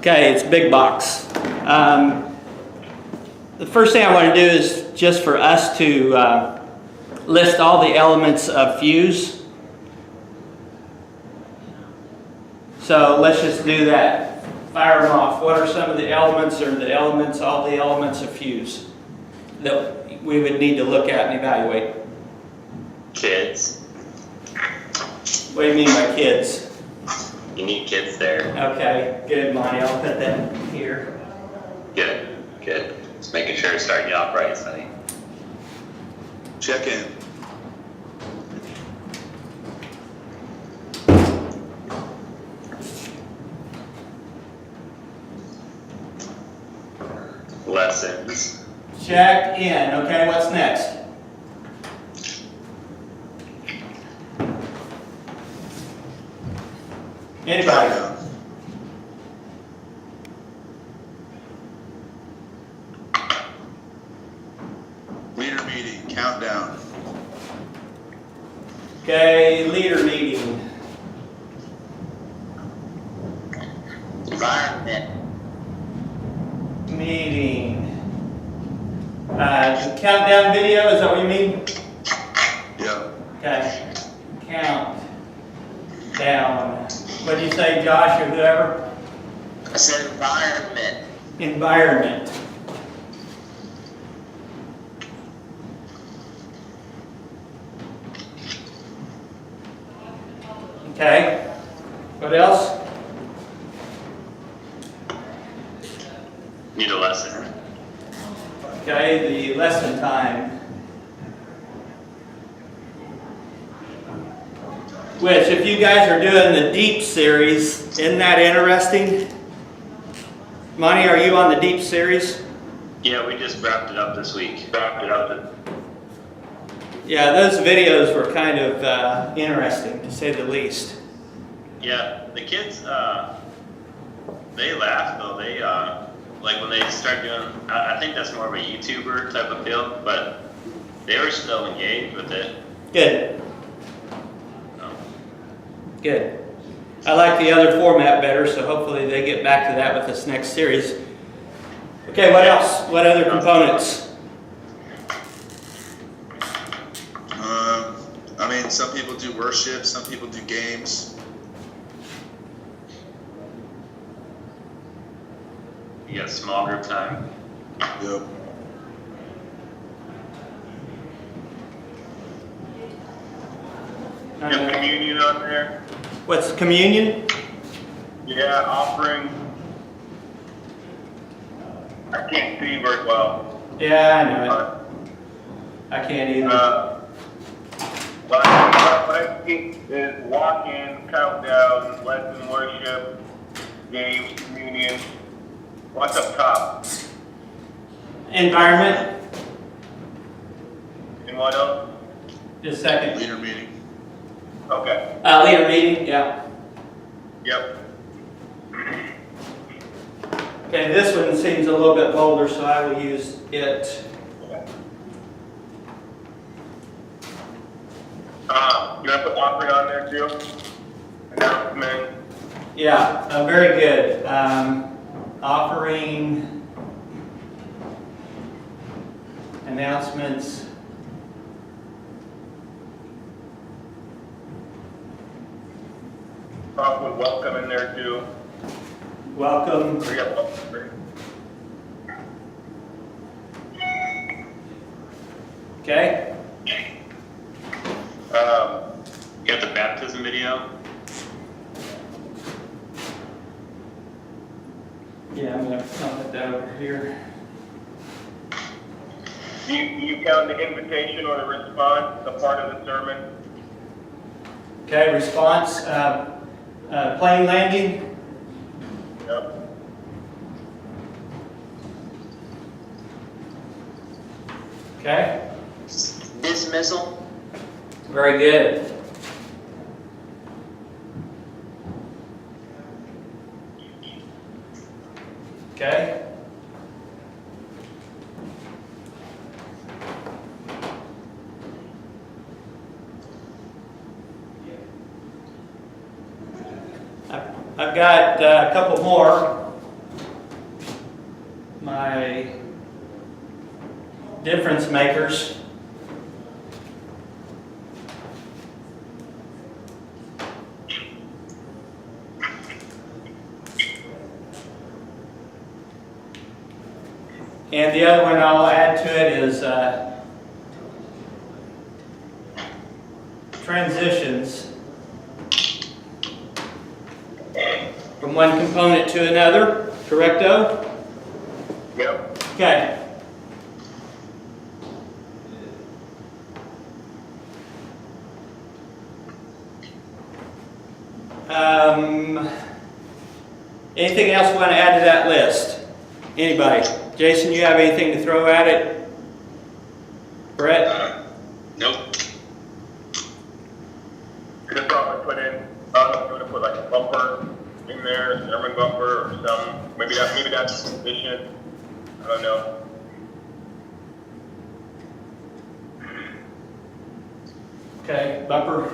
Okay, it's big box. The first thing I want to do is just for us to list all the elements of fuse. So let's just do that. Fire them off. What are some of the elements, or the elements, all the elements of fuse that we would need to look at and evaluate? Kids. What do you mean by kids? You need kids there. Okay, good, Monty. I'll put that here. Good, good. Just making sure it's starting you off right, Sonny. Check in. Lessons. Check in. Okay, what's next? Anybody? Countdown. Leader meeting. Countdown. Okay, leader meeting. Environment. Meeting. Countdown video, is that what you mean? Yep. Okay. Count down. What did you say, Josh, or whoever? I said environment. Environment. Okay. What else? Need a lesson. Okay, the lesson time. Which, if you guys are doing the deep series, isn't that interesting? Monty, are you on the deep series? Yeah, we just wrapped it up this week. Yeah, those videos were kind of interesting, to say the least. Yeah, the kids, they laugh though. They, like when they start doing, I think that's more of a YouTuber type of feel, but they were still engaged with it. Good, So. good. I like the other format better, so hopefully they get back to that with this next series. Okay, what else? What other components? I mean, some people do worship, some people do games. You got small group time. Yep. You have communion on there? What's communion? Yeah, offering. I can't see very well. Yeah, I know it. I can't either. What I think is walk-in, countdown, lesson worship, games, communion. What's up top? Environment, And what else? just a second. Leader meeting. Okay, Leader meeting, yeah. yep. Okay, this one seems a little bit bolder, so I will use it. You want to put offering on there too? Announcement. Yeah, very good. Offering, announcements. Probably welcome in there too. Welcome. We got welcome. Okay. You got the baptism video. Yeah, I'm gonna put that over here. You count the invitation or the response, the part of the sermon? Okay, response, plane landing. Yep. Okay, Dismissal. very good. Okay. I've got a couple more. my difference makers. And the other one I'll add to it is transitions from one component to another. Correcto? Yep. Okay. Anything else you want to add to that list? Anybody? Jason, you have anything to throw at it? Brett? Nope. Could probably put in, I don't know if you want to put like a bumper in there, German bumper or some, maybe that's sufficient. I don't know. Okay, bumper.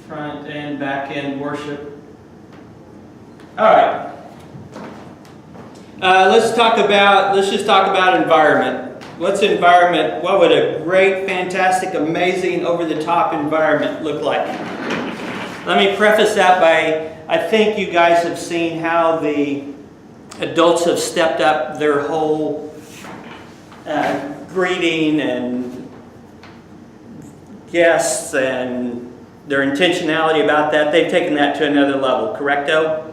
Front and back end worship. All right. Let's just talk about environment. What's environment? What would a great, fantastic, amazing, over-the-top environment look like? Let me preface that by, I think you guys have seen how the adults have stepped up their whole greeting and guests and their intentionality about that. They've taken that to another level, correcto?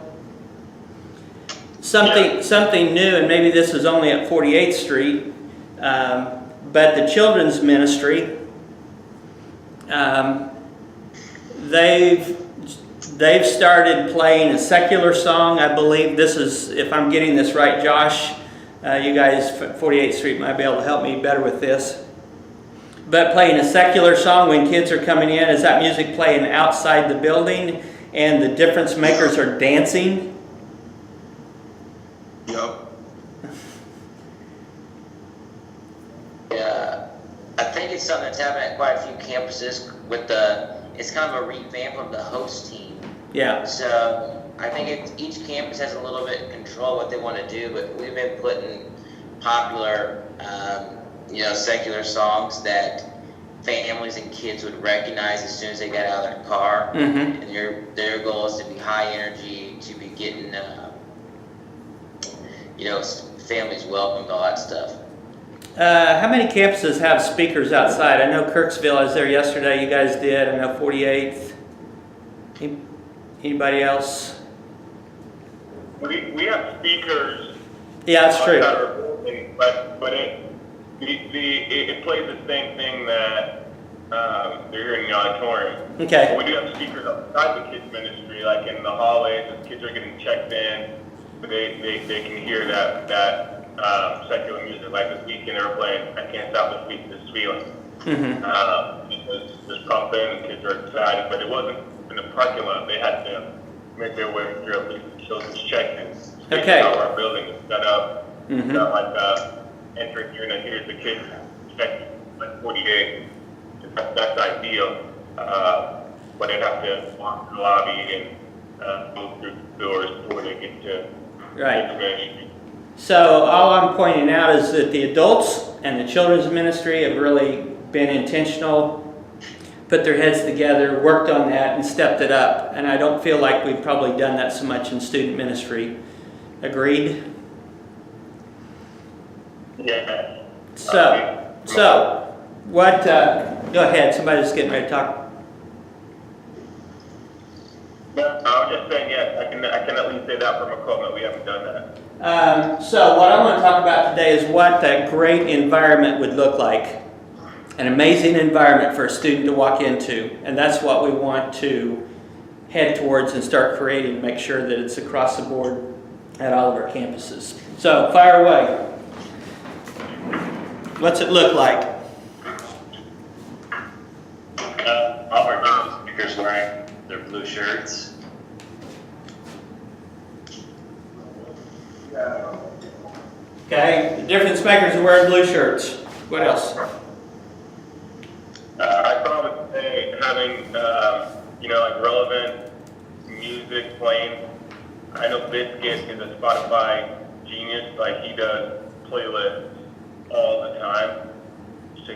Something new, and maybe this is only at 48th Street, but the children's ministry, they've started playing a secular song. I believe this is, if I'm getting this right, Josh, you guys, 48th Street might be able to help me better with this. But playing a secular song when kids are coming in, is that music playing outside the building and the difference makers are dancing? Yup. Yeah, I think it's something that's happening at quite a few campuses with it's kind of a revamp of the host team. Yeah. So I think each campus has a little bit of control what they want to do, but we've been putting popular, secular songs that families and kids would recognize as soon as they got out of their car. Mm-hmm. And their goal is to be high energy, to be getting, families welcomed, all that stuff. How many campuses have speakers outside? I know Kirksville, I was there yesterday, you guys did. I know 48th. Anybody else? We have speakers. Yeah, that's true. But it plays the same thing that they're hearing in the auditorium. Okay. But we do have speakers outside the kids ministry, like in the hallways as kids are getting checked in. They can hear that secular music. Like this weekend they were playing I Can't Stop This Feeling. Mm-hmm. It was just pumping and kids are excited, but it wasn't in the parking lot. They had to make their way through at least the children's check-in. Okay. How our building is set up. Mm-hmm. Not like entering here and here's the kids check like 48. That's ideal. But they'd have to walk through the lobby and move through the doors before they get to Right. information. So all I'm pointing out is that the adults and the children's ministry have really been intentional, put their heads together, worked on that, and stepped it up. And I don't feel like we've probably done that so much in student ministry. Agreed? Yeah. So what, go ahead, somebody's getting ready to talk. No, I was just saying, yes, I can at least say that from Macomb, we haven't done that. So what I want to talk about today is what that great environment would look like. An amazing environment for a student to walk into. And that's what we want to head towards and start creating, make sure that it's across the board at all of our campuses. So fire away. What's it look like? I'll remember the speakers wearing their blue shirts. Okay, the difference makers are wearing blue shirts. What else? I probably would say having, like relevant music playing. I know Biscuit is a Spotify genius, like he does playlists all the time. So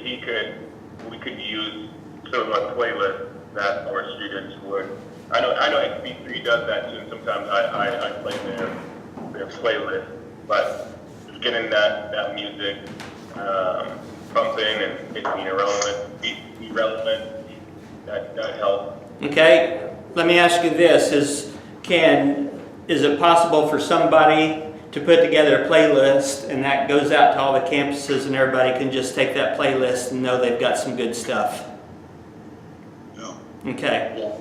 we could use sort of a playlist that our students would. I know XP3 does that too, and sometimes I play their playlist, but just getting that music pumping and it being relevant, that helps. Okay, let me ask you this, is it possible for somebody to put together a playlist and that goes out to all the campuses and everybody can just take that playlist and know they've got some good stuff? No. Okay,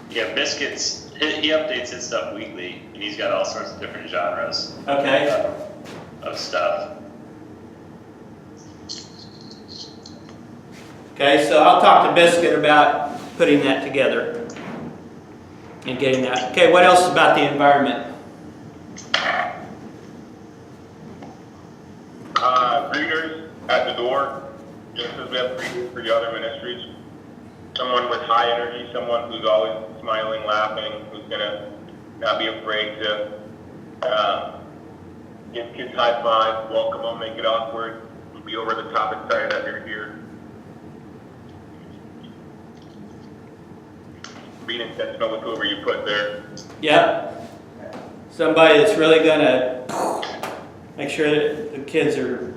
Yeah, Biscuits, he updates his stuff weekly, and he's got all sorts of different genres okay. of stuff. Okay, so I'll talk to Biscuit about putting that together and getting that. Okay, what else about the environment? Greeters at the door, just as we have greeters for the other ministries. Someone with high energy, someone who's always smiling, laughing, who's gonna not be afraid to give kids high fives, welcome them, make it awkward, be over the top excited that they're here. Being intentional with whoever you put there. Yep. Somebody that's really gonna make sure that the kids are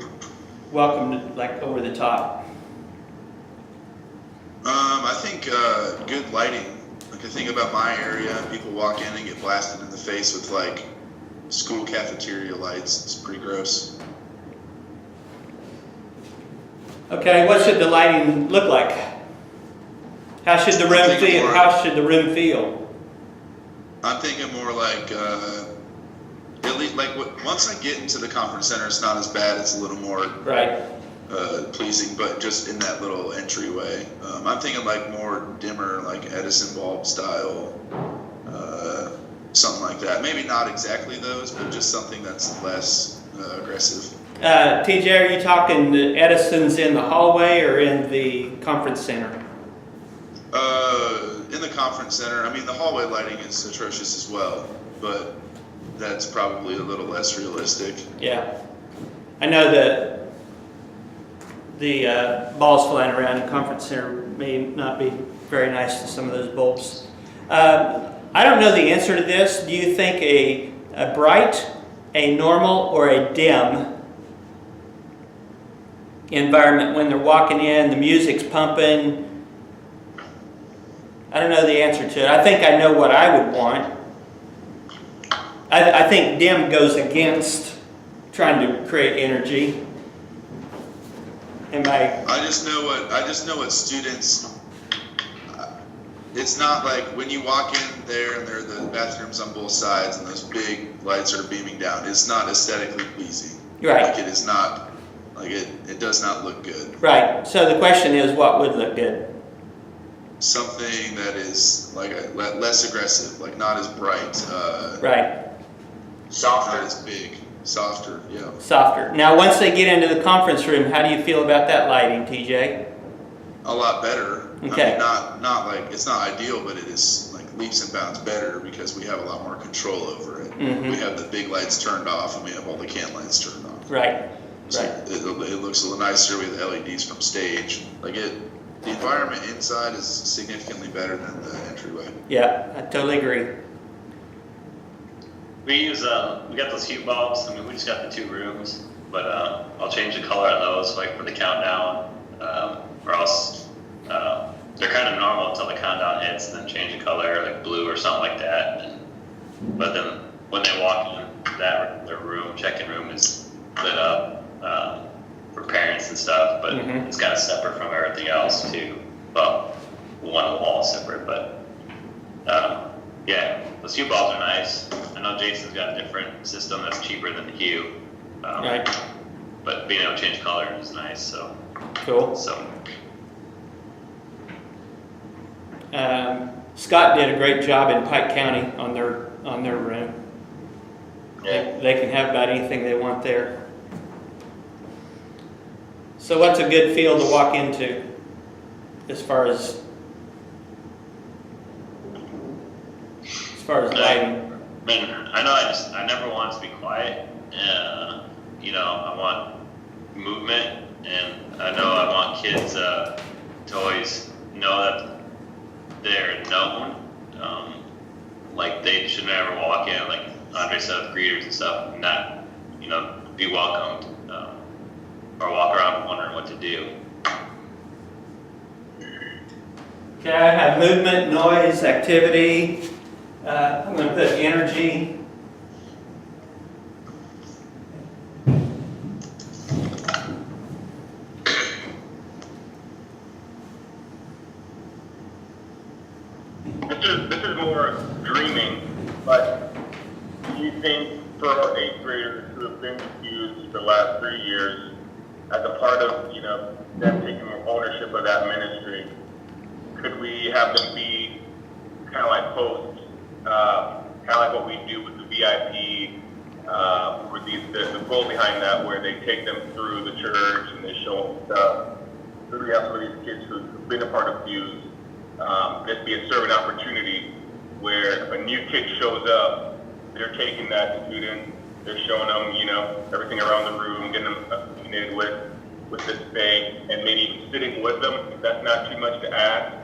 welcomed like over the top. I think good lighting. Like I think about my area, people walk in and get blasted in the face with like school cafeteria lights. It's pretty gross. Okay, what should the lighting look like? How should the room feel? How should the room feel? I'm thinking more like at least like once I get into the conference center, it's not as bad. It's a little more Right. pleasing, but just in that little entryway. I'm thinking like more dimmer, like Edison bulb style, something like that. Maybe not exactly those, but just something that's less aggressive. TJ, are you talking the Edison's in the hallway or in the conference center? In the conference center, I mean, the hallway lighting is atrocious as well, but that's probably a little less realistic. Yeah. I know that the balls flying around the conference center may not be very nice to some of those bulbs. I don't know the answer to this. Do you think a bright, a normal, or a dim environment when they're walking in, the music's pumping? I don't know the answer to it. I think I know what I would want. I think dim goes against trying to create energy. I just know what students. It's not like when you walk in there and there are the bathrooms on both sides and those big lights are beaming down. It's not aesthetically pleasing. Right. Like it is not. Like it does not look good. Right. So the question is, what would look good? Something that is like less aggressive, like not as bright. Right. Softer. Not as big, softer. Yeah. Softer. Now, once they get into the conference room, how do you feel about that lighting, TJ? A lot better. Okay. I mean, not like it's not ideal, but it is like leaps and bounds better because we have a lot more control over it. Mhm. We have the big lights turned off and we have all the can lights turned off. Right. So Right. it looks a little nicer with LEDs from stage. The environment inside is significantly better than the entryway. Yeah, I totally agree. We got those hue bulbs. I mean, we just got the 2 rooms, but I'll change the color on those, like for the countdown, or else they're kind of normal until the countdown hits, and then change the color, like blue or something like that. But then when they walk in, their room, check-in room is lit up for parents and stuff, but Mhm. it's kind of separate from everything else too. Well, one wall separate, but yeah, those hue bulbs are nice. I know Jason's got a different system that's cheaper than the hue, Right. but being able to change color is nice. So Cool. Scott did a great job in Pike County on their room. Yeah. They can have about anything they want there. So what's a good field to walk into as far as lighting? I mean, I know I never want to be quiet. You know, I want movement, and I know I want kids to always know that they're known. Like they should never walk in, like Andre said, greeters and stuff, and not, you know, be welcomed, or walk around wondering what to do. Okay, I have movement, noise, activity. I'm going to put energy. This is more dreaming, but do you think for eighth graders who have been confused for the last 3 years, as a part of, you know, them taking ownership of that ministry, could we have them be kind of like hosts, kind of like what we do with the VIP, with the goal behind that, where they take them through the church and they show them stuff. So we have some of these kids who've been a part of Fuse. This be a servant opportunity where if a new kid shows up, they're taking that student, they're showing them, you know, everything around the room, getting them acquainted with this faith, and maybe even sitting with them, if that's not too much to ask.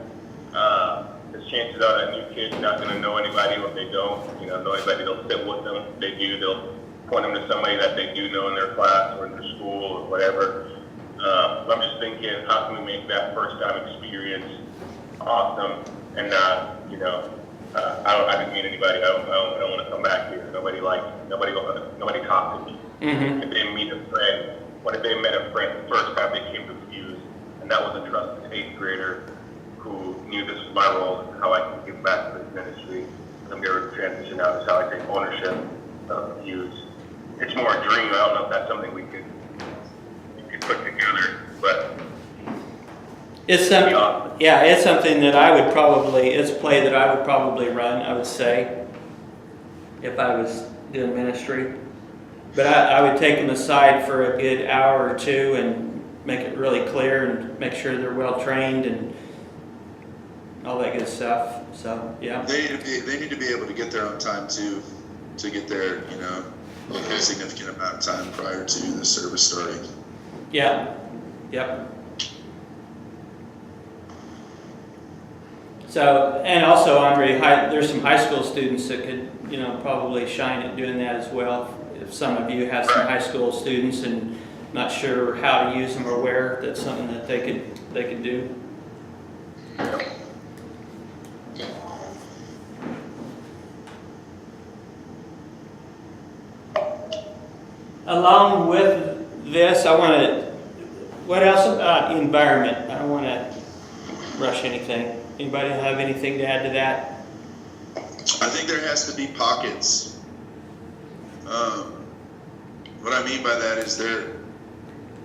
Because chances are that new kid's not going to know anybody, or if they don't, you know anybody, they'll sit with them. If they do, they'll point them to somebody that they do know in their class or in their school or whatever. I'm just thinking, how can we make that first time experience awesome and not, you know, I didn't meet anybody. I don't want to come back here. Nobody talked to me. Mm-hmm. If they meet a friend, what if they met a friend the first time they came to Fuse, and that was a trusted eighth grader who knew this was my role and how I can give back to this ministry. I'm going to transition out is how I take ownership of Fuse. It's more a dream. I don't know if that's something we could put together, but It's something, yeah, it's something that it's a play that I would probably run, I would say, if I was doing ministry. But I would take them aside for a good hour or two and make it really clear and make sure they're well trained and all that good stuff. So, yeah. They need to be able to get their own time to get there, you know, a significant amount of time prior to the service starting. Yeah, yep. So, and also, Andre, there's some high school students that could, you know, probably shine at doing that as well. If some of you have some high school students and not sure how to use them or where, that's something that they could do. Along with this, what else about environment? I don't want to rush anything. Anybody have anything to add to that? I think there has to be pockets. What I mean by that is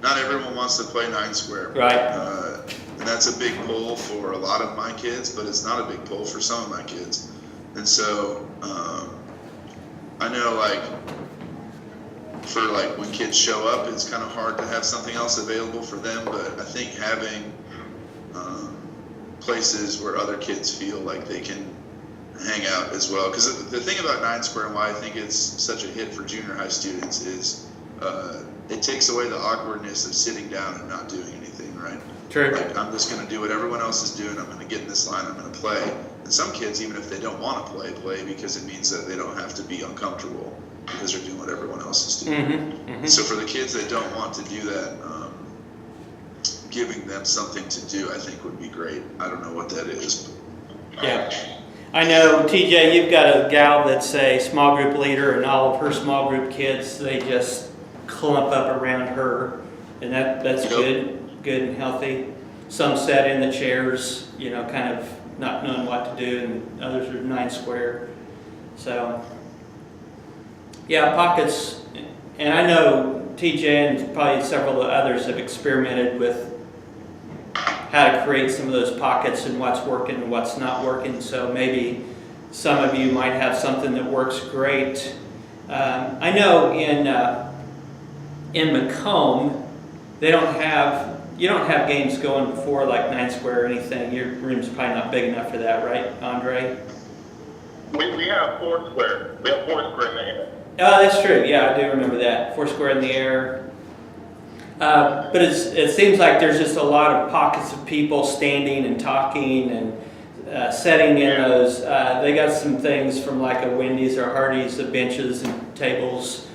not everyone wants to play 9 square. Right. And that's a big pull for a lot of my kids, but it's not a big pull for some of my kids. And so I know, like, for like when kids show up, it's kind of hard to have something else available for them, but I think having places where other kids feel like they can hang out as well. Because the thing about 9 Square and why I think it's such a hit for junior high students is it takes away the awkwardness of sitting down and not doing anything, right? True. Like, I'm just going to do what everyone else is doing. I'm going to get in this line. I'm going to play. And some kids, even if they don't want to play because it means that they don't have to be uncomfortable because they're doing what everyone else is doing. Mm-hmm, mm-hmm. So for the kids that don't want to do that, giving them something to do, I think would be great. I don't know what that is. Yeah. I know, TJ, you've got a gal that's a small group leader, and all of her small group kids, they just clump up around her, and that's good and healthy. Some sat in the chairs, you know, kind of not knowing what to do, and others are 9 Square. So, yeah, pockets, and I know TJ and probably several others have experimented with how to create some of those pockets and what's working and what's not working. So maybe some of you might have something that works great. I know in Macomb, you don't have games going before like 9 square or anything. Your room's probably not big enough for that, right, Andre? We have 4 square. We have 4 square in the air. Oh, that's true. Yeah, I do remember that. 4 square in the air. But it seems like there's just a lot of pockets of people standing and talking and setting in those. They got some things from like a Wendy's or Hardee's, the benches and tables.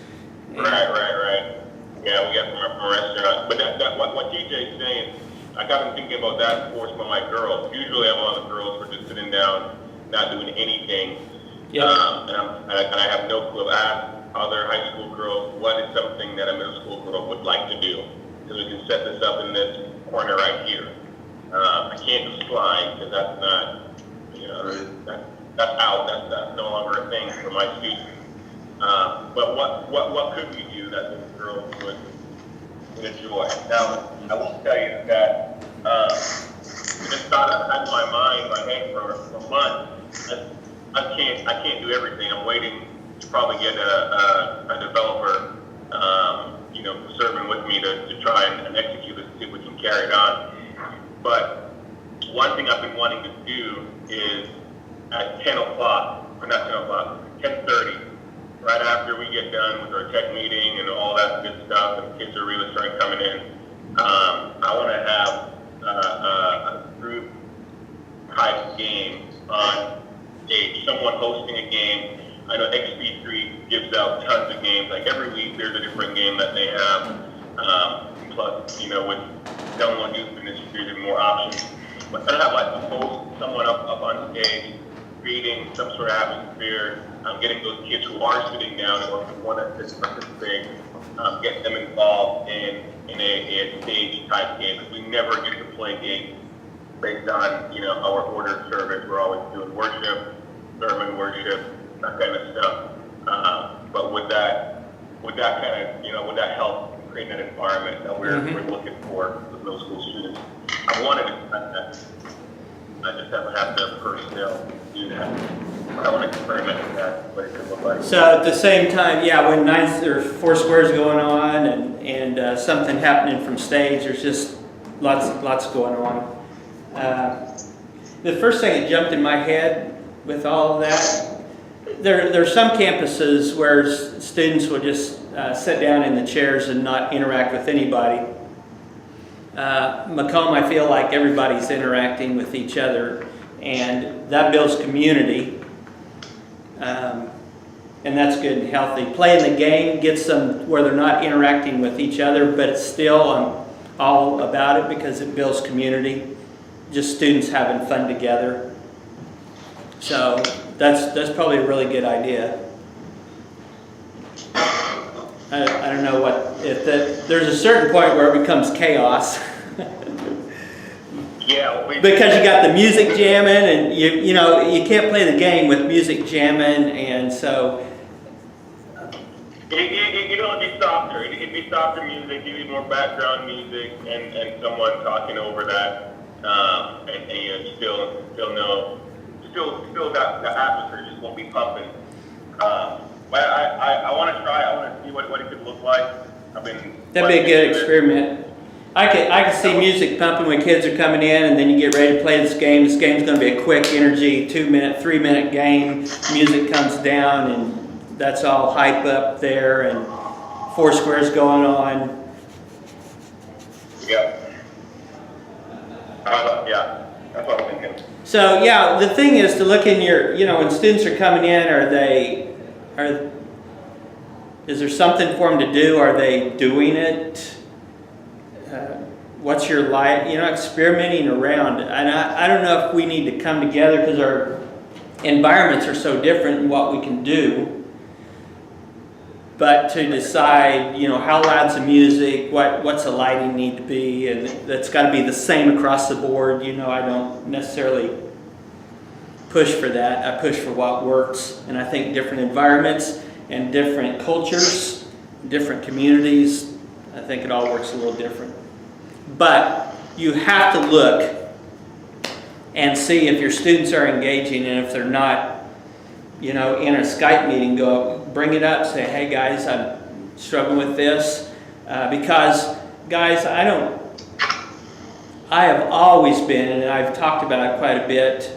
Right. Yeah, we got from a restaurant. But what DJ's saying, I got him thinking about that for some of my girls. Usually I'm on the girls who are just sitting down, not doing anything. Yeah. And I have no clue. I asked other high school girls, what is something that a middle school girl would like to do? So we can set this up in this corner right here. I can't do slide because that's not, that's out. That's no longer a thing for my students. But what could we do that those girls would enjoy? Now, I will tell you that this thought I've had in my head for months. I can't do everything. I'm waiting to probably get a developer, serving with me to try and execute it, see if we can carry it on. But one thing I've been wanting to do is at 10:30, right after we get done with our tech meeting and all that good stuff, and kids are really starting coming in, I want to have a group type game on stage, someone hosting a game. I know XP3 gives out tons of games. Like every week, there's a different game that they have. Plus, with download youth ministry, there's more options. But I have like a host, someone up on stage, creating some sort of atmosphere, getting those kids who are sitting down and want to participate, get them involved in a stage type game. Because we never get to play games based on our ordered service. We're always doing worship, sermon worship, that kind of stuff. But would that help create an environment that we're looking for middle school students? I wanted to do that. I just haven't had the personnel to do that. But I want to experiment with that, what it could look like. So at the same time, when 9 or 4 squares going on and something happening from stage, there's just lots going on. The first thing that jumped in my head with all of that, there are some campuses where students will just sit down in the chairs and not interact with anybody. Macomb, I feel like everybody's interacting with each other, and that builds community, and that's good and healthy. Playing the game gets them where they're not interacting with each other, but it's still, I'm all about it because it builds community, just students having fun together. So that's probably a really good idea. I don't know there's a certain point where it becomes chaos. Because you got the music jamming, and you can't play the game with music jamming, and so it'll be softer. It'd be softer music, maybe more background music, and someone talking over that, and you still that atmosphere just won't be pumping. But I want to try. I want to see what it could look like. That'd be a good experiment. I could see music pumping when kids are coming in, and then you get ready to play this game. This game's going to be a quick energy, 2-minute, 3-minute game. Music comes down, and that's all hype up there, and 4 squares going on. Yeah. That's what I'm thinking. So the thing is to look in your, when students are coming in, is there something for them to do? Are they doing it? What's your life? Experimenting around. And I don't know if we need to come together because our environments are so different in what we can do. But to decide, how loud's the music, what's the lighting need to be, and that's got to be the same across the board. I don't necessarily push for that. I push for what works, and I think different environments and different cultures, different communities, I think it all works a little different. But you have to look and see if your students are engaging, and if they're not, in a Skype meeting, bring it up, say, hey guys, I'm struggling with this, because guys, I have always been, and I've talked about it quite a bit,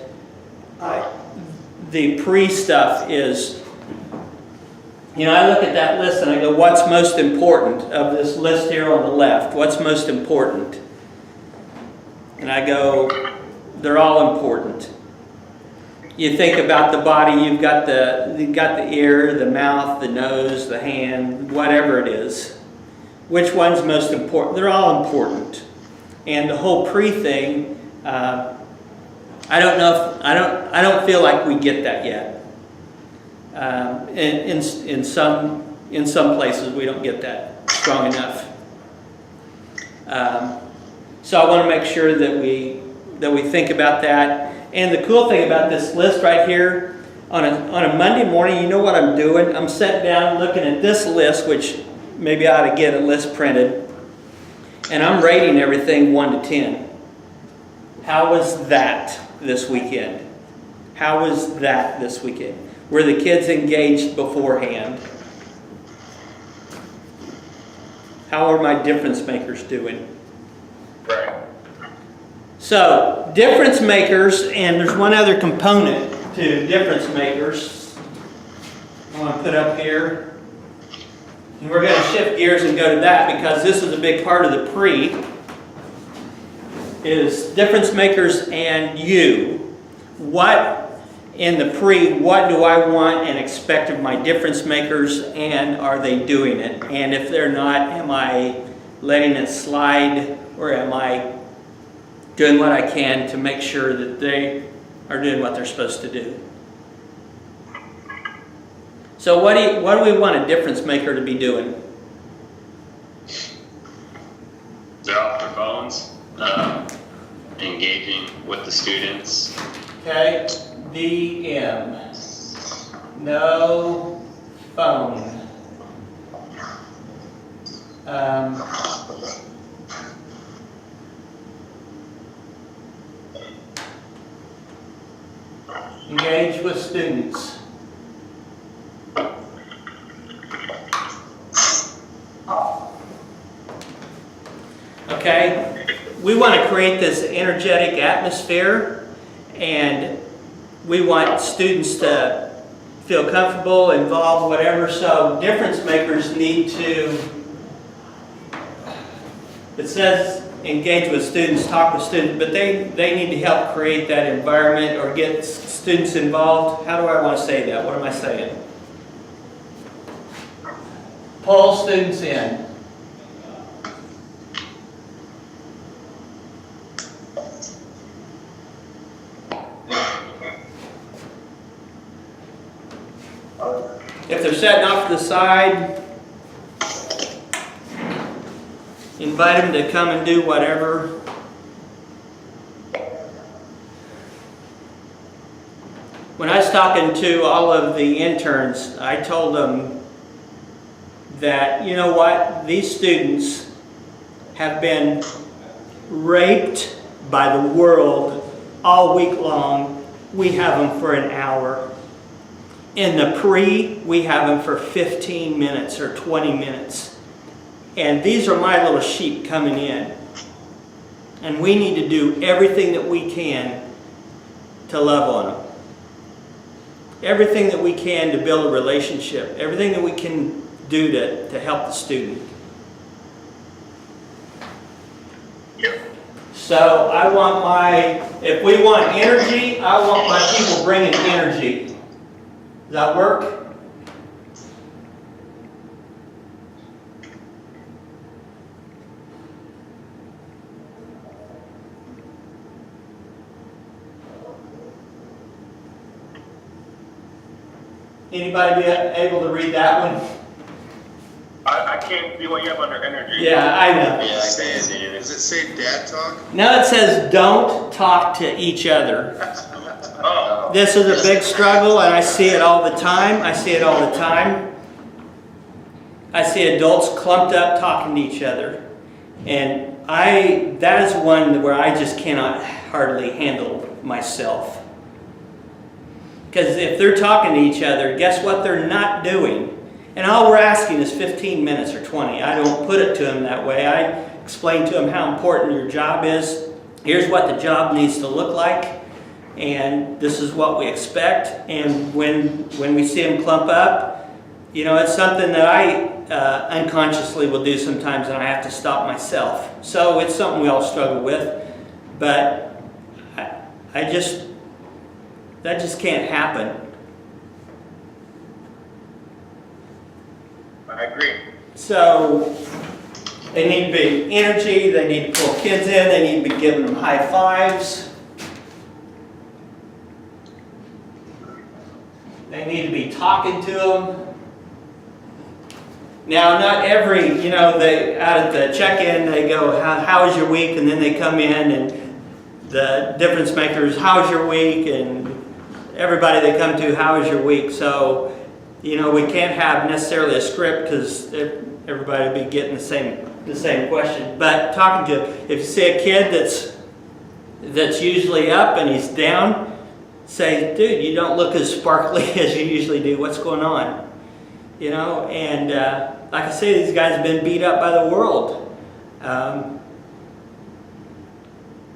the pre-stuff is, I look at that list and I go, what's most important of this list here on the left? What's most important? And I go, they're all important. You think about the body, you've got the ear, the mouth, the nose, the hand, whatever it is. Which one's most important? They're all important. And the whole pre-thing, I don't feel like we get that yet. In some places we don't get that strong enough. So I want to make sure that we think about that. And the cool thing about this list right here, on a Monday morning, you know what I'm doing? I'm sitting down looking at this list, which maybe I ought to get a list printed, and I'm rating everything 1 to 10. How was that this weekend? How was that this weekend? Were the kids engaged beforehand? How are my difference makers doing? Right. So, difference makers, and there's one other component to difference makers I want to put up here. And we're going to shift gears and go to that because this is a big part of the pre, is difference makers and you. What in the pre, what do I want and expect of my difference makers, and are they doing it? And if they're not, am I letting it slide, or am I doing what I can to make sure that they are doing what they're supposed to do? So what do we want a difference maker to be doing? They're off their phones, engaging with the students. Okay, DM. No phone. Engage with students. Okay, we want to create this energetic atmosphere, and we want students to feel comfortable, involved, whatever. So difference makers need to, it says engage with students, talk with students, but they need to help create that environment or get students involved. How do I want to say that? What am I saying? Pull students in. If they're sitting off to the side, invite them to come and do whatever. When I was talking to all of the interns, I told them that, you know what, these students have been raped by the world all week long. We have them for an hour. In the pre, we have them for 15 minutes or 20 minutes. And these are my little sheep coming in. And we need to do everything that we can to love on them. Everything that we can to build a relationship. Everything that we can do to help the student. Yep. So I want if we want energy, I want my people bringing energy. Does that work? Anybody be able to read that one? I can't see what you have under energy. Yeah, I know. Yeah, I can see Does it. it say dad talk? Now it says don't talk to each other. Oh, This is a big struggle, and I see it all the time. I see it all the time. I see adults clumped up talking to each other. And that is one where I just cannot hardly handle myself. Because if they're talking to each other, guess what they're not doing? And all we're asking is 15 minutes or 20. I don't put it to them that way. I explain to them how important your job is. Here's what the job needs to look like, and this is what we expect. And when we see them clump up, you know, it's something that I unconsciously will do sometimes, and I have to stop myself. So it's something we all struggle with, but that just can't happen. I agree. So they need to be energy, they need to pull kids in, they need to be giving them high fives. They need to be talking to them. Now, not every, you know, they out at the check-in, they go, how was your week? And then they come in and the difference makers, how was your week? And everybody they come to, how was your week? So, you know, we can't have necessarily a script because everybody will be getting the same question. But talking to, if you see a kid that's usually up and he's down, say, dude, you don't look as sparkly as you usually do. What's going on? You know, and like I say, these guys have been beat up by the world.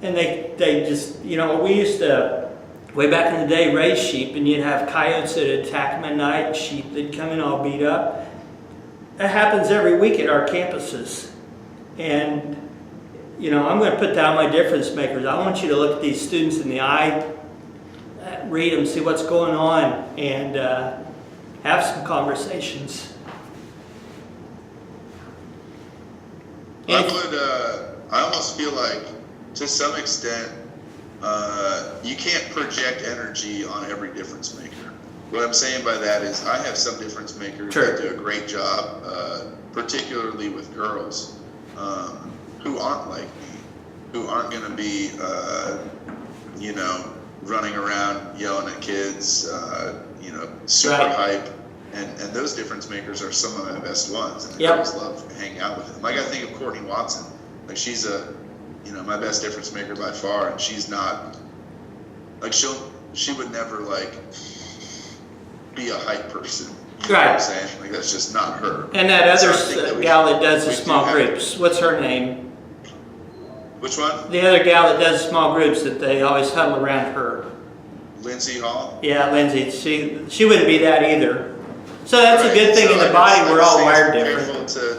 And they just, you know, we used to, way back in the day, raise sheep, and you'd have coyotes that would attack them at night, and sheep that'd come in all beat up. That happens every week at our campuses. And, you know, I'm going to put down my difference makers. I want you to look at these students in the eye, read them, see what's going on, and have some conversations. I almost feel like, to some extent, you can't project energy on every difference maker. What I'm saying by that is I have some difference makers Sure. that do a great job, particularly with girls who aren't like me, who aren't going to be, you know, running around yelling at kids, you know, super Right. hype. And those difference makers are some of my best ones. And the Yep. girls love hanging out with them. Like, I think of Courtney Watson. Like, she's you know, my best difference maker by far, and she's not, like, she would never, like, be a hype person. You know what I'm Right. saying? Like, that's just not her. And that So other I think that gal that does the we do small have- groups, what's her name? Which one? The other gal that does small groups that they always huddle around her. Lindsay Hall? Yeah, Lindsay, she wouldn't be that either. So that's a Right. good thing So in the I body, just- we're I just all think wired it's different. Careful to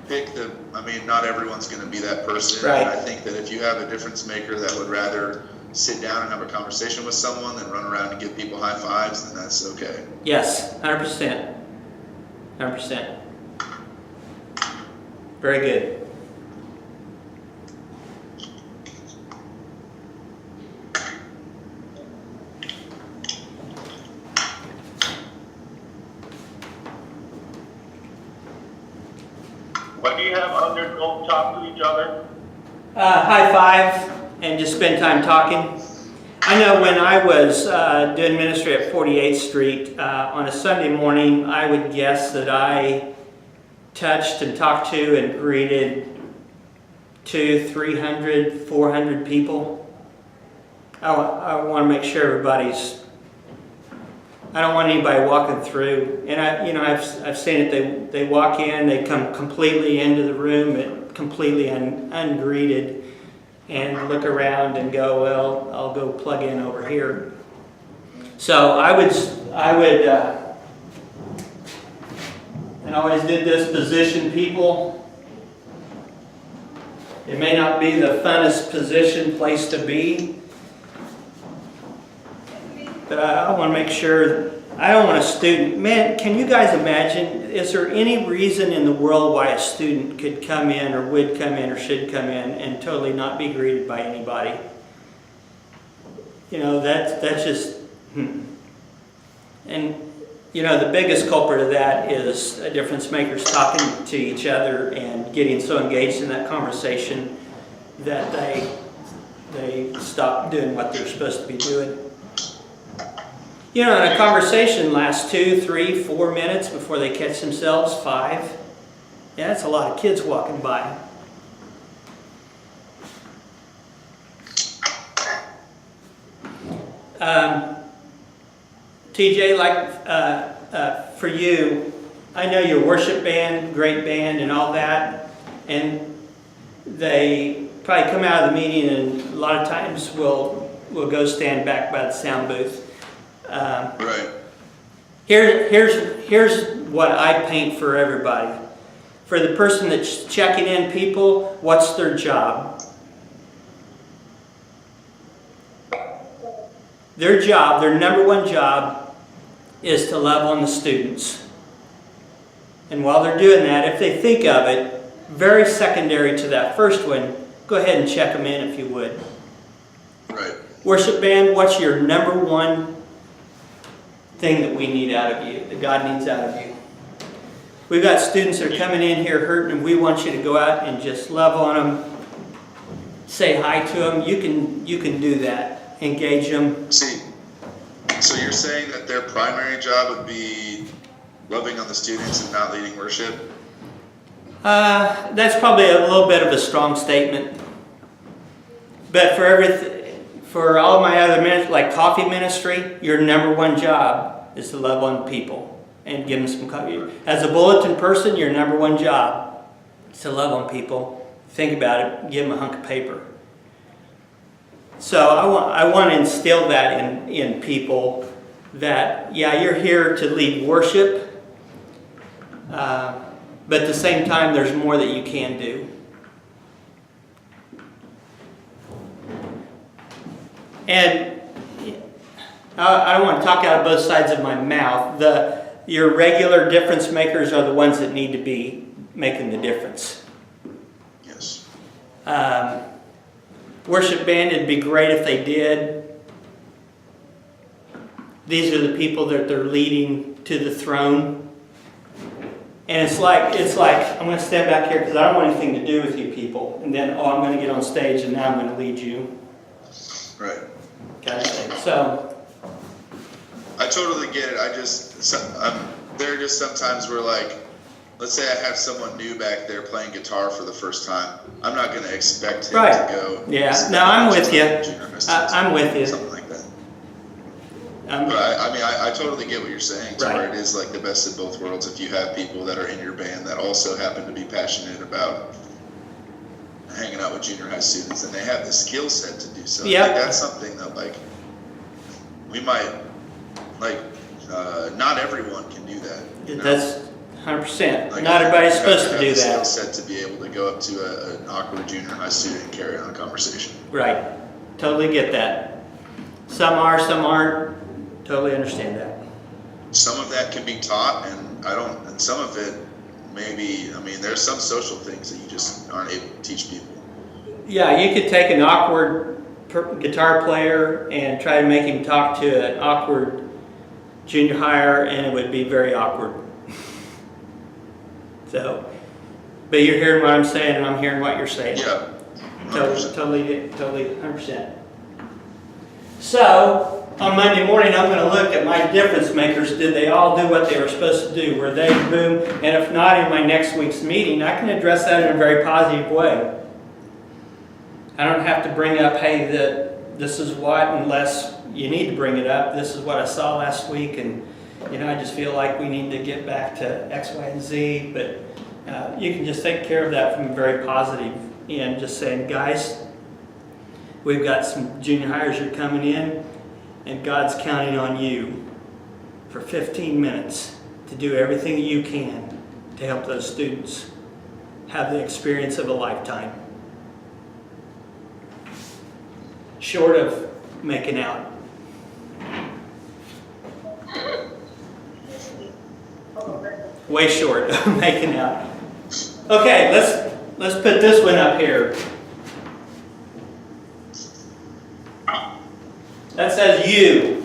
pick I mean, not everyone's going to be that person. Right. And I think that if you have a difference maker that would rather sit down and have a conversation with someone than run around and give people high fives, then that's okay. Yes, 100%. 100%. Very good. What do you have others go talk to each other? High five and just spend time talking. I know when I was doing ministry at 48th Street, on a Sunday morning, I would guess that I touched and talked to and greeted 200, 300, 400 people. I want to make sure everybody's, I don't want anybody walking through. And I've seen it, they walk in, they come completely into the room, completely ungreeted, and look around and go, well, I'll go plug in over here. So I would, and I always did this, position people. It may not be the funnest place to be, but I want to make sure, I don't want a student, man, can you guys imagine, is there any reason in the world why a student could come in or would come in or should come in and totally not be greeted by anybody? You know, that's just, And, you know, the biggest culprit of that is difference makers talking to each other and getting so engaged in that conversation that they stop doing what they're supposed to be doing. You know, and a conversation lasts 2, 3, 4 minutes before they catch themselves, 5. Yeah, that's a lot of kids walking by. TJ, like for you, I know your worship band, great band and all that, and they probably come out of the meeting and a lot of times will go stand back by the sound booth. Right. Here's what I paint for everybody. For the person that's checking in people, what's their job? Their job, their number one job, is to love on the students. And while they're doing that, if they think of it, very secondary to that first one, go ahead and check them in if you would. Right. Worship band, what's your number one thing that we need out of you, that God needs out of you? We've got students that are coming in here hurting, and we want you to go out and just love on them, say hi to them. You can do that. Engage them. See, so you're saying that their primary job would be loving on the students and not leading worship? That's probably a little bit of a strong statement. But for all my other ministries, like coffee ministry, your number one job is to love on people and give them some coffee. As a bulletin person, your number one job is to love on people. Think about it. Give them a hunk of paper. So I want to instill that in people that, yeah, you're here to lead worship, but at the same time, there's more that you can do. And I don't want to talk out of both sides of my mouth. Your regular difference makers are the ones that need to be making the difference. Yes. Worship band, it'd be great if they did. These are the people that they're leading to the throne. And it's like I'm going to stand back here because I don't want anything to do with you people. And then, I'm going to get on stage and now I'm going to lead you. Right. Kind of thing. So, I totally get it. There are just sometimes where, like, let's say I have someone new back there playing guitar for the first time. I'm not going to expect him Right. to go. Yeah. sit No, down I'm and with you. junior high students, I'm with you. Something like that. But I totally get what you're saying. To Right. where it is like the best of both worlds. If you have people that are in your band that also happen to be passionate about hanging out with junior high students, and they have the skill set to do so. Yep. I think that's something that, like, we might, like, not everyone can do that. You know? That's 100%. Like, Not everybody's you have supposed to do have the skill that. set to be able to go up to an awkward junior high student and carry on a conversation. Right. Totally get that. Some are, some aren't. Totally understand that. Some of that can be taught, and some of it maybe. I mean, there's some social things that you just aren't able to teach people. Yeah, you could take an awkward guitar player and try to make him talk to an awkward junior higher, and it would be very awkward. So, but you're hearing what I'm saying, and I'm hearing what you're saying. Yeah. 100%. Totally, 100%. So, on Monday morning, I'm going to look at my difference makers. Did they all do what they were supposed to do? Were they boom? And if not, in my next week's meeting, I can address that in a very positive way. I don't have to bring up, hey, this is what, unless you need to bring it up. This is what I saw last week, and I just feel like we need to get back to X, Y, and Z. But you can just take care of that from a very positive end, just saying, guys, we've got some junior hires that are coming in, and God's counting on you for 15 minutes to do everything that you can to help those students have the experience of a lifetime. Short of making out. Way short of making out. Okay, let's put this one up here. That says you.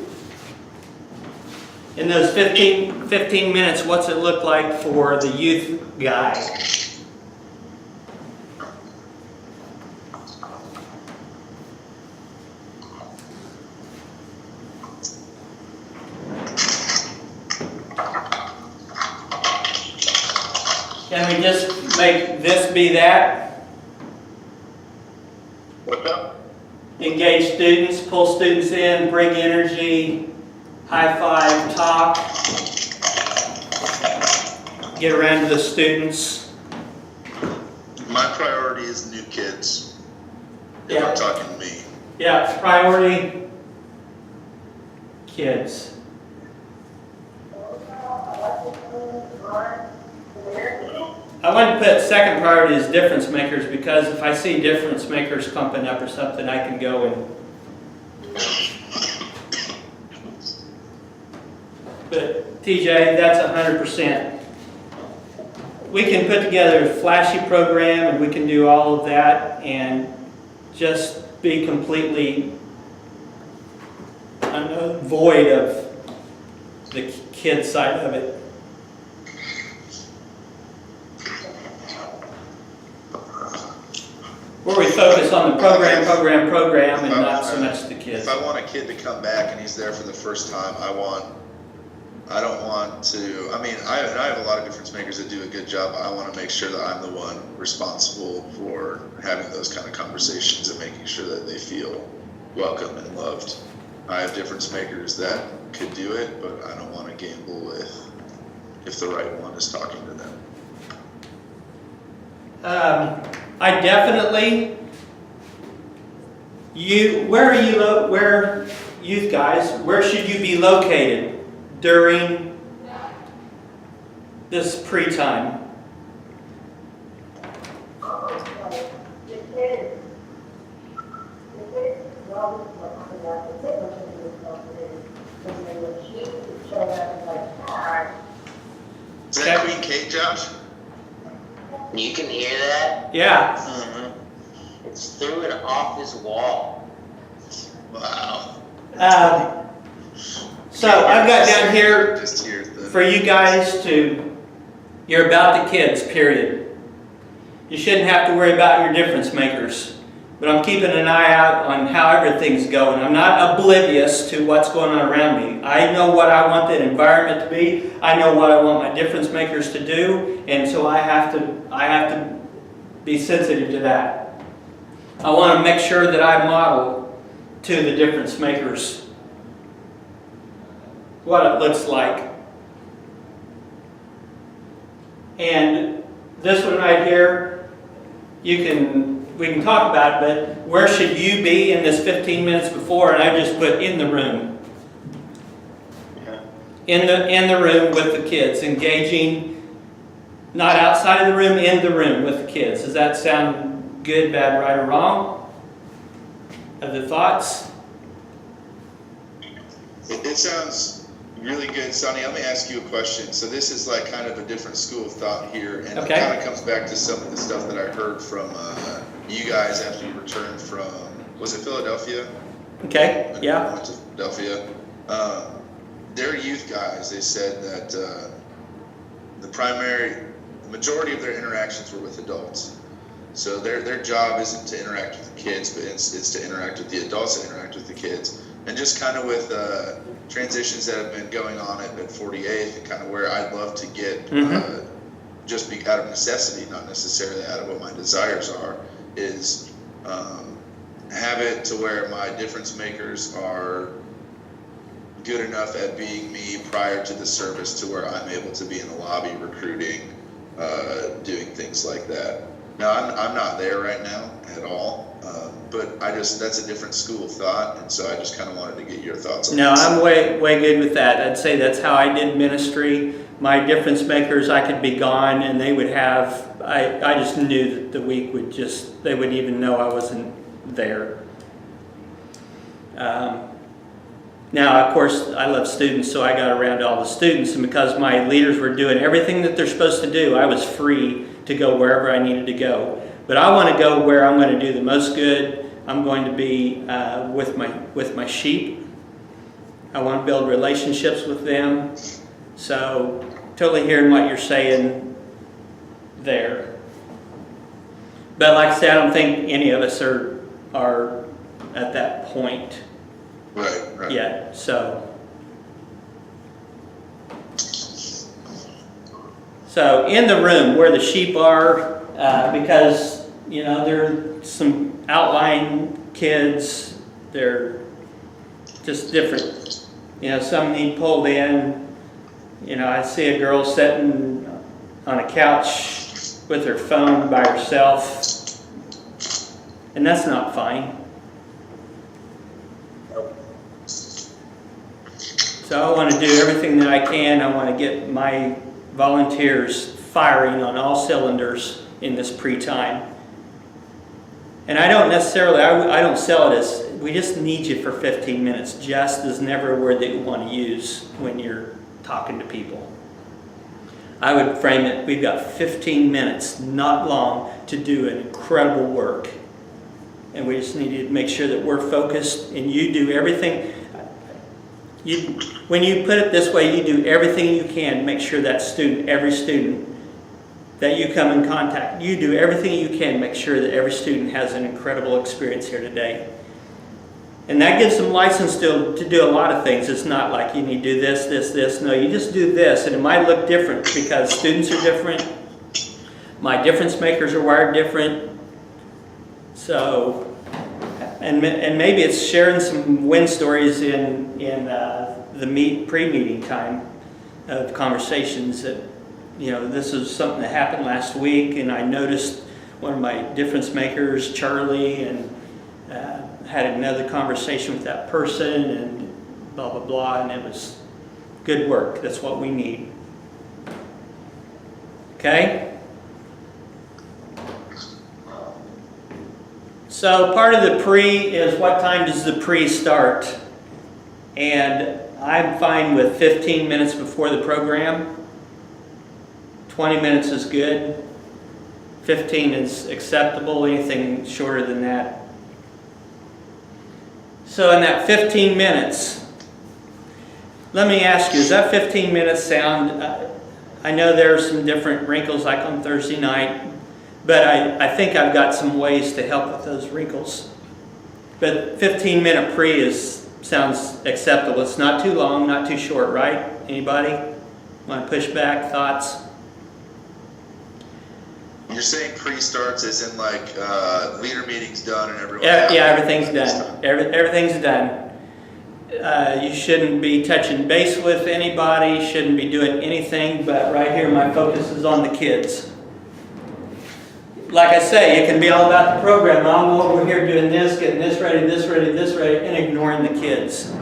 In those 15 minutes, what's it look like for the youth guy? Can we just make this be that? What's up? Engage students, pull students in, bring energy, high five, talk, get around to the students. My priority is new kids. If Yeah. I'm talking to me. Yeah, priority kids. I want to put second priority as difference makers because if I see difference makers clumping up or something, I can go and. But TJ, that's 100%. We can put together a flashy program and we can do all of that and just be completely void of the kid side of it. Where we focus on the program, and not so much the kids. If I want a kid to come back and he's there for the first time, I don't want to, I mean, I have a lot of difference makers that do a good job. I want to make sure that I'm the one responsible for having those kind of conversations and making sure that they feel welcome and loved. I have difference makers that could do it, but I don't want to gamble with if the right one is talking to them. I definitely, where youth guys, where should you be located during this pre-time? Is that Queen Kate, Josh? You can hear that? Yeah. Mm-hmm. It's through and off this wall. Wow. So I've got down here Just hear the. for you guys you're about the kids, period. You shouldn't have to worry about your difference makers. But I'm keeping an eye out on how everything's going. I'm not oblivious to what's going on around me. I know what I want the environment to be. I know what I want my difference makers to do, and so I have to be sensitive to that. I want to make sure that I model to the difference makers what it looks like. And this one right here, we can talk about it, but where should you be in this 15 minutes before? And I just put in the room. In the room with the kids, engaging, not outside of the room, in the room with the kids. Does that sound good, bad, right, or wrong? Other thoughts? It sounds really good, Sonny. Let me ask you a question. So this is like kind of a different school of thought here, and Okay. it kind of comes back to some of the stuff that I heard from you guys after you returned from, was it Philadelphia? Okay, When yeah. you went to Philadelphia. Their youth guys, they said that the majority of their interactions were with adults. So their job isn't to interact with the kids, but it's to interact with the adults and interact with the kids. And just kind of with transitions that have been going on at 48th and kind of where I'd love to get, just be out of necessity, not necessarily out of what my desires are, is have it to where my difference makers are good enough at being me prior to the service to where I'm able to be in the lobby recruiting, doing things like that. Now, I'm not there right now at all, but that's a different school of thought, and so I just kind of wanted to get your thoughts on No, this. I'm way good with that. I'd say that's how I did ministry. My difference makers, I could be gone and they would have, I just knew that the week they wouldn't even know I wasn't there. Now, of course, I love students, so I got around to all the students, and because my leaders were doing everything that they're supposed to do, I was free to go wherever I needed to go. But I want to go where I'm going to do the most good. I'm going to be with my sheep. I want to build relationships with them. So, totally hearing what you're saying there. But like I said, I don't think any of us are at that point Right. yet. So in the room where the sheep are, because there are some outlying kids. They're just different. Some need pulled in. I see a girl sitting on a couch with her phone by herself. and that's not fine. So I want to do everything that I can. I want to get my volunteers firing on all cylinders in this pre-time. And I don't necessarily, I don't sell it as, we just need you for 15 minutes. Just is never a word that you want to use when you're talking to people. I would frame it, we've got 15 minutes, not long, to do an incredible work. And we just need to make sure that we're focused and you do everything. When you put it this way, you do everything you can to make sure that student, every student that you come in contact, you do everything you can to make sure that every student has an incredible experience here today. And that gives them license to do a lot of things. It's not like you need to do this, this, this. No, you just do this, and it might look different because students are different. My difference makers are wired different. So, and maybe it's sharing some win stories in the pre-meeting time of conversations that, you know, this is something that happened last week, and I noticed one of my difference makers, Charlie, and had another conversation with that person, and blah, blah, blah, and it was good work. That's what we need. Okay? So part of the pre is what time does the pre start? And I'm fine with 15 minutes before the program. 20 minutes is good. 15 is acceptable. Anything shorter than that. So in that 15 minutes, let me ask you, does that 15 minutes sound, I know there are some different wrinkles like on Thursday night, but I think I've got some ways to help with those wrinkles. But 15-minute pre sounds acceptable. It's not too long, not too short, right? Anybody want to push back? Thoughts? You're saying pre-starts as in like leader meeting's done and everyone... Yeah, everything's done. Everything's done. You shouldn't be touching base with anybody, shouldn't be doing anything, but right here my focus is on the kids. Like I say, it can be all about the program. I'm over here doing this, getting this ready, this ready, this ready, and ignoring the kids.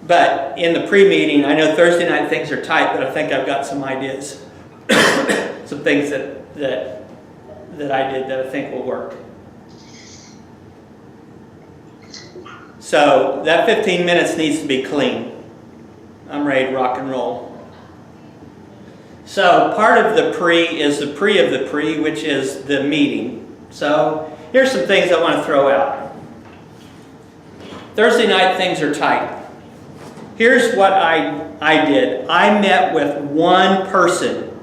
But in the pre-meeting, I know Thursday night things are tight, but I think I've got some ideas. Some things that I did that I think will work. So that 15 minutes needs to be clean. I'm ready to rock and roll. So part of the pre is the pre of the pre, which is the meeting. So here's some things I want to throw out. Thursday night things are tight. Here's what I did. I met with one person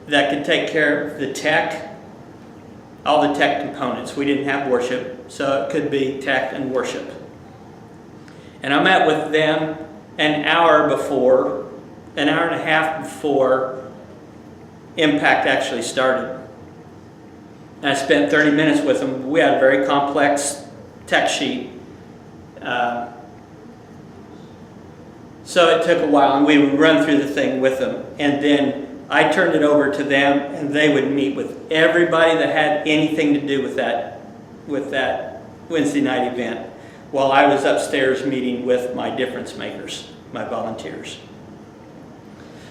that could take care of the tech, all the tech components. We didn't have worship, so it could be tech and worship. And I met with them an hour and a half before Impact actually started. And I spent 30 minutes with them. We had a very complex tech sheet. So it took a while, and we would run through the thing with them. And then I turned it over to them, and they would meet with everybody that had anything to do with that Wednesday night event, while I was upstairs meeting with my difference makers, my volunteers.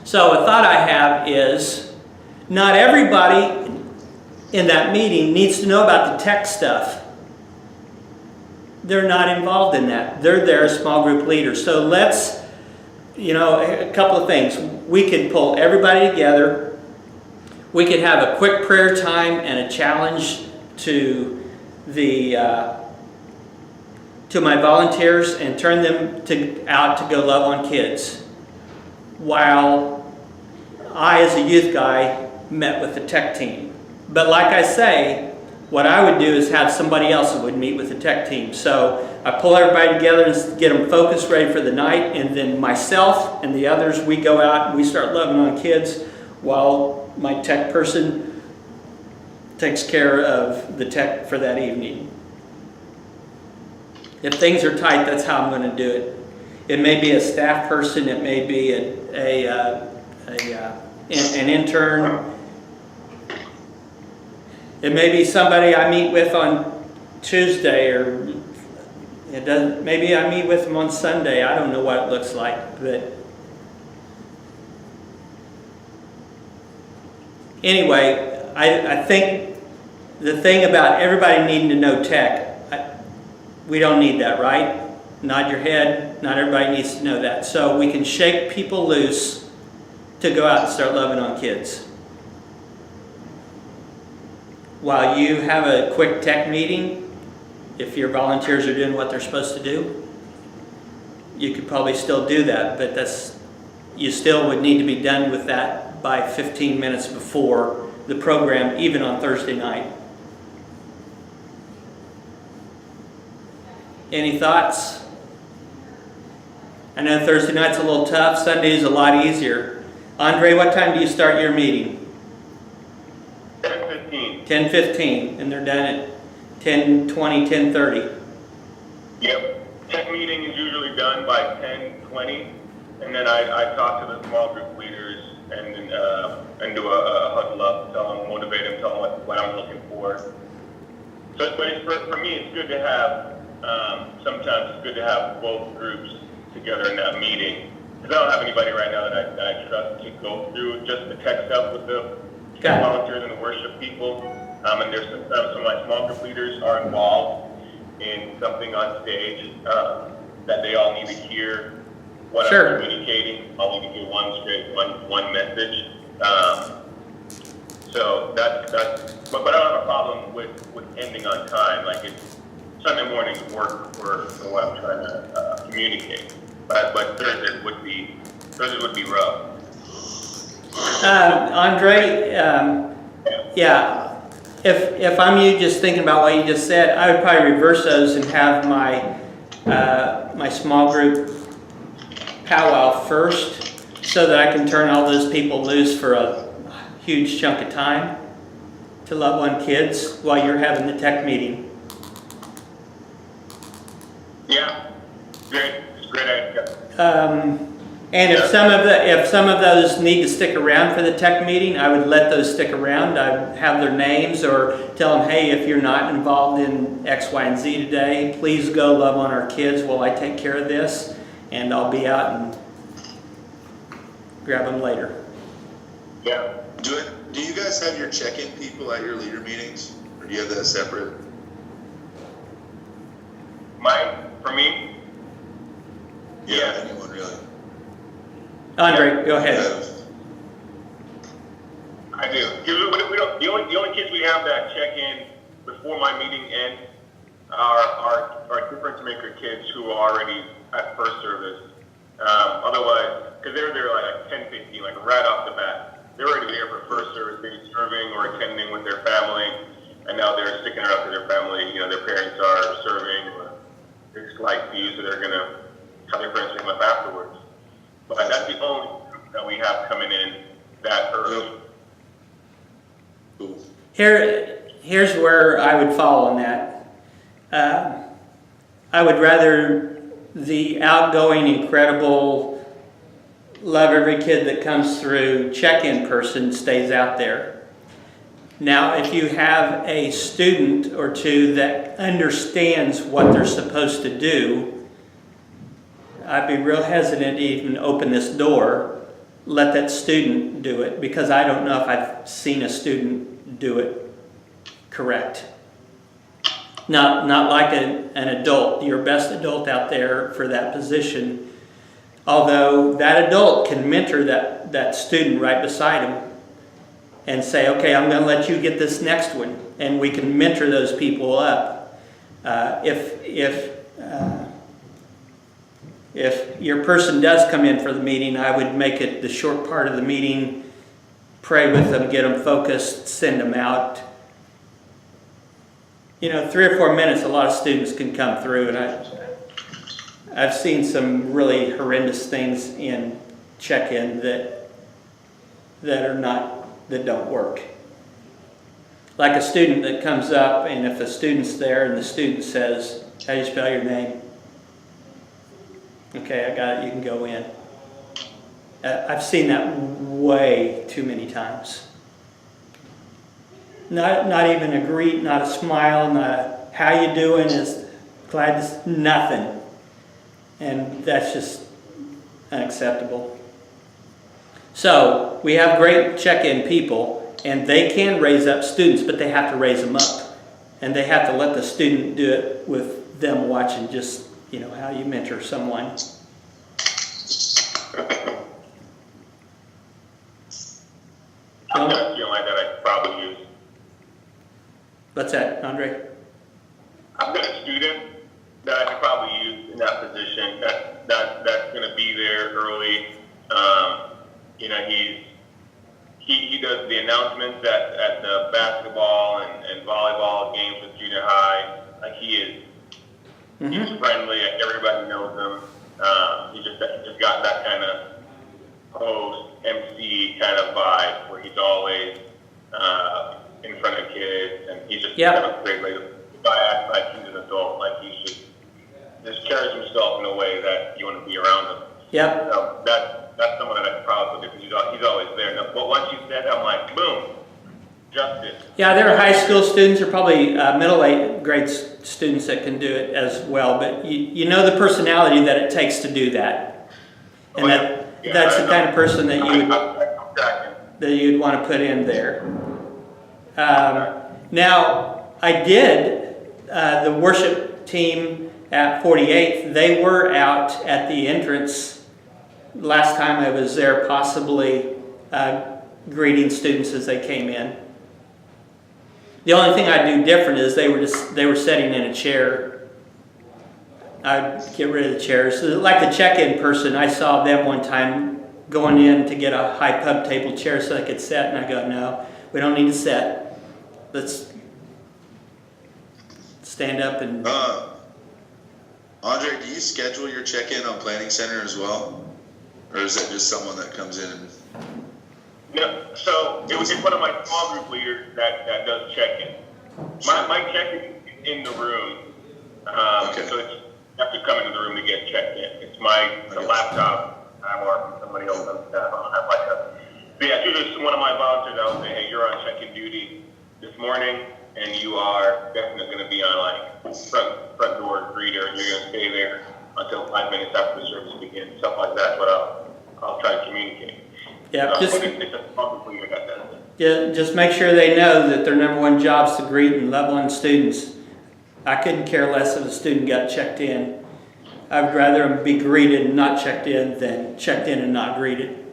So a thought I have is, not everybody in that meeting needs to know about the tech stuff. They're not involved in that. They're there as small group leaders. So let's, a couple of things. We could pull everybody together. We could have a quick prayer time and a challenge to my volunteers and turn them out to go love on kids, while I, as a youth guy, met with the tech team. But like I say, what I would do is have somebody else that would meet with the tech team. So I pull everybody together and get them focused, ready for the night, and then myself and the others, we go out and we start loving on kids while my tech person takes care of the tech for that evening. If things are tight, that's how I'm going to do it. It may be a staff person, it may be an intern. It may be somebody I meet with on Tuesday, or it doesn't. Maybe I meet with them on Sunday. I don't know what it looks like, but anyway, I think the thing about everybody needing to know tech, we don't need that, right? Nod your head. Not everybody needs to know that. So we can shake people loose to go out and start loving on kids. While you have a quick tech meeting, if your volunteers are doing what they're supposed to do, you could probably still do that, but you still would need to be done with that by 15 minutes before the program, even on Thursday night. Any thoughts? I know Thursday night's a little tough, Sunday's a lot easier. Andre, what time do you start your meeting? 10:15. 10:15, and they're done at 10:20, 10:30. Yep. Tech meeting is usually done by 10:20, and then I talk to the small group leaders and do a huddle up, tell them, motivate them, tell them what I'm looking for. So, but for me, it's good to have. Sometimes it's good to have both groups together in that meeting, because I don't have anybody right now that I trust to go through just the tech stuff with the volunteers and the worship people. And there's sometimes some of my small group leaders are involved in something on stage that they all need to hear what I'm communicating. All need to hear one message. So that's but I don't have a problem with ending on time. Like it's Sunday mornings work for what I'm trying to communicate. But Thursdays would be rough. Andre, yeah, if I'm you just thinking about what you just said, I would probably reverse those and have my small group powwow first, so that I can turn all those people loose for a huge chunk of time to love on kids while you're having the tech meeting. Yeah, it's a great idea. And if some of those need to stick around for the tech meeting, I would let those stick around. I'd have their names or tell them, hey, if you're not involved in X, Y, and Z today, please go love on our kids while I take care of this, and I'll be out and grab them later. Yeah. Do you guys have your check-in people at your leader meetings, or do you have that separate? For me? Yeah, anyone really? Andre, go ahead. I do. We don't, the only kids we have that check in before my meeting ends are difference maker kids who are already at first service. Otherwise, because they're there like 10:15, like right off the bat, they're already there for first service, maybe serving or attending with their family, and now they're sticking it up to their family. You know, their parents are serving, or there's slight fees, so they're gonna have their friends pick them up afterwards. But that's the only group that we have coming in that early. Cool. Here's where I would fall on that. I would rather the outgoing, incredible, love every kid that comes through check-in person stays out there. Now, if you have a student or two that understands what they're supposed to do, I'd be real hesitant to even open this door. Let that student do it, because I don't know if I've seen a student do it correct. Not like an adult, your best adult out there for that position. Although that adult can mentor that student right beside him and say, okay, I'm going to let you get this next one, and we can mentor those people up. If your person does come in for the meeting, I would make it the short part of the meeting, pray with them, get them focused, send them out. 3 or 4 minutes, a lot of students can come through, and I've seen some really horrendous things in check-in that don't work. Like a student that comes up, and if a student's there and the student says, how do you spell your name? Okay, I got it, you can go in. I've seen that way too many times. not even a greet, not a smile, not a how you doing, is glad to, nothing. And that's just unacceptable. So we have great check-in people, and they can raise up students, but they have to raise them up. And they have to let the student do it with them watching, just, you know, how you mentor someone. I've got a feeling like that I could probably use. What's that, Andre? I've got a student that I could probably use in that position. That's going to be there early. You know, he does the announcements at the basketball and volleyball games with junior high. Like he's friendly. Everybody knows him. He just got that kind of host, MC kind of vibe where he's always in front of kids, and he's just kind of a great way to act like he's an adult, like he just carries himself in a way that you want to be around him. Yep. So that's someone that I could probably do because he's always there. Now, but once you said, I'm like, boom, justice. Yeah, there are high school students or probably middle grade students that can do it as well. But you know the personality that it takes to do that, and that's the kind of person that you'd want to put in there. Now, I did the worship team at 48th. They were out at the entrance last time I was there, possibly greeting students as they came in. The only thing I'd do different is they were sitting in a chair. I'd get rid of the chairs. So like the check-in person, I saw them one time going in to get a high pub table chair so they could sit, and I go, no, we don't need to sit. Let's stand up and... Andre, do you schedule your check-in on Planning Center as well? Or is that just someone that comes in and... No, so it's one of my small group leaders that does check-in. My check-in is in the room. Okay. So you have to come into the room to get checked in. It's the laptop or from somebody else on staff. I don't have my stuff. But yeah, usually one of my volunteers, I'll say, hey, you're on check-in duty this morning, and you are definitely going to be on like front door greeter, and you're going to stay there until 5 minutes after the service begins. Stuff like that. But I'll try to communicate. Yeah, It's a small group leader that does it. Yeah, just make sure they know that their number one job is to greet and love on students. I couldn't care less if a student got checked in. I'd rather them be greeted and not checked in than checked in and not greeted.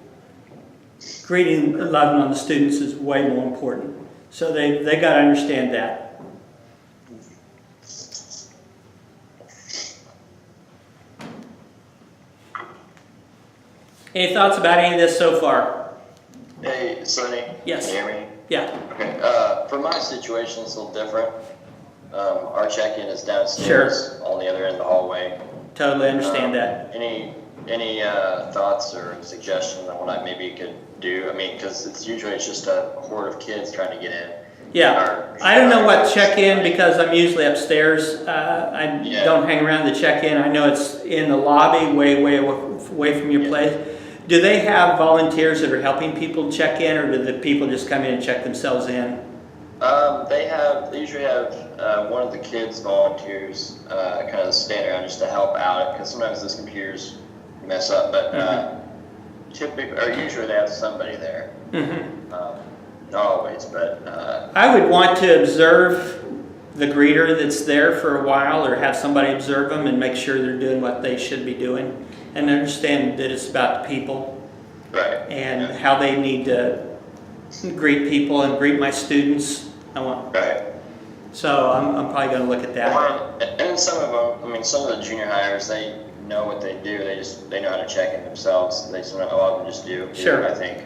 Greeting and loving on the students is way more important. So they got to understand that. Any thoughts about any of this so far? Hey, Sonny. Yes. Can you hear me? Yeah. Okay. For my situation, it's a little different. Our check-in is downstairs on the other end of the hallway. Totally understand that. Any thoughts or suggestions on what I maybe could do? I mean, because it's just a horde of kids trying to get in. Yeah, I don't know what check-in because I'm usually upstairs. I don't hang around the check-in. I know it's in the lobby, way away from your place. Do they have volunteers that are helping people check in, or do the people just come in and check themselves in? They usually have one of the kids volunteers kind of stand around just to help out because sometimes those computers mess up, but usually they have somebody there. Not always, but I would want to observe the greeter that's there for a while, or have somebody observe them and make sure they're doing what they should be doing, and understand that it's about the people, right, and how they need to greet people and greet my students. Right. So I'm probably going to look at that. And some of them, I mean, some of the junior hires, they know what they do. They know how to check in themselves. A lot of them just do. Sure. I think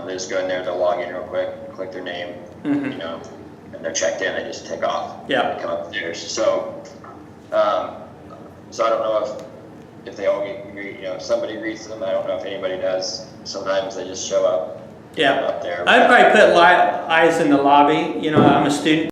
they just go in there, they'll log in real quick, click their name, and they're checked in. They just take off. Yeah. They come upstairs. So I don't know if they all get greeted. If somebody greets them. I don't know if anybody does. Sometimes they just show up. Yeah. Up there. I'd probably put eyes in the lobby. I'm a student.